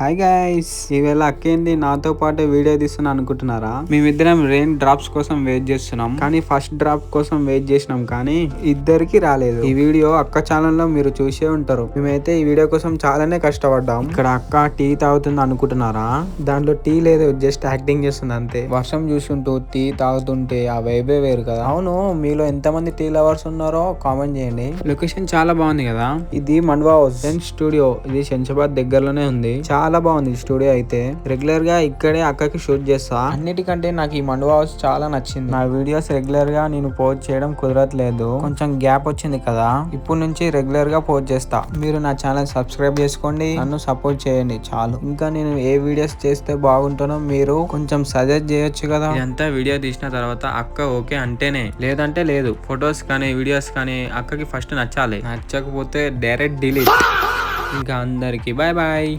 Hi guys, ఈవేళ అక్కేంది నాతో పాటు వీడియో తీస్తున్నా అనుకుంటున్నారా? మేమిద్దరం రెయిన్ డ్రాప్స్ కోసం వెయిట్ చేస్తున్నాం, కానీ ఫస్ట్ డ్రాప్ కోసం వెయిట్ చేసినాం కానీ ఇద్దరికి రాలేదు. ఈ వీడియో అక్క ఛానల్ లో మీరు చూసే ఉంటారు. మేమైతే ఈ వీడియో కోసం చాలానే కష్టపడ్డాం. ఇక్కడ అక్క టీ తాగుతుంది అనుకుంటున్నారా? దాంట్లో టీ లేదు, జస్ట్ యాక్టింగ్ చేస్తుంది అంతే. వర్షం చూసుకుంటూ టీ తాగుతుంటే ఆ వైబే వేరు కదా. అవును, మీలో ఎంతమంది టీ లవర్స్ ఉన్నారో కామెంట్ చేయండి. లొకేషన్ చాలా బాగుంది కదా. ఇది మండ్వా హౌస్ స్టూడియో. ఇది శంషాబాద్ దగ్గరలోనే ఉంది. చాలా బాగుంది స్టూడియో అయితే. రెగ్యులర్ గా ఇక్కడే అక్కకి షూట్ చేస్తా. అన్నిటికంటే నాకు ఈ మండువా హౌస్ చాలా నచ్చింది. నా వీడియోస్ రెగ్యులర్ గా నేను పోస్ట్ చేయడం కుదరట్లేదు, కొంచెం గ్యాప్ వచ్చింది కదా. ఇప్పుడు నుంచి రెగ్యులర్ గా పోస్ట్ చేస్తా. మీరు నా ఛానల్ సబ్స్క్రైబ్ చేసుకోండి, నన్ను సపోర్ట్ చేయండి చాలు. ఇంకా నేను ఏ వీడియోస్ చేస్తే బాగుంటానో మీరు కొంచెం సజెస్ట్ చేయొచ్చు కదా. ఇదంతా వీడియో తీసిన తర్వాత అక్క ఓకే అంటేనే, లేదంటే లేదు. ఫొటోస్ కానీ వీడియోస్ కానీ అక్కకి ఫస్ట్ నచ్చాలి. నచ్చకపోతే డైరెక్ట్ డిలీట్. ఇంకా అందరికి బాయ్ బాయ్.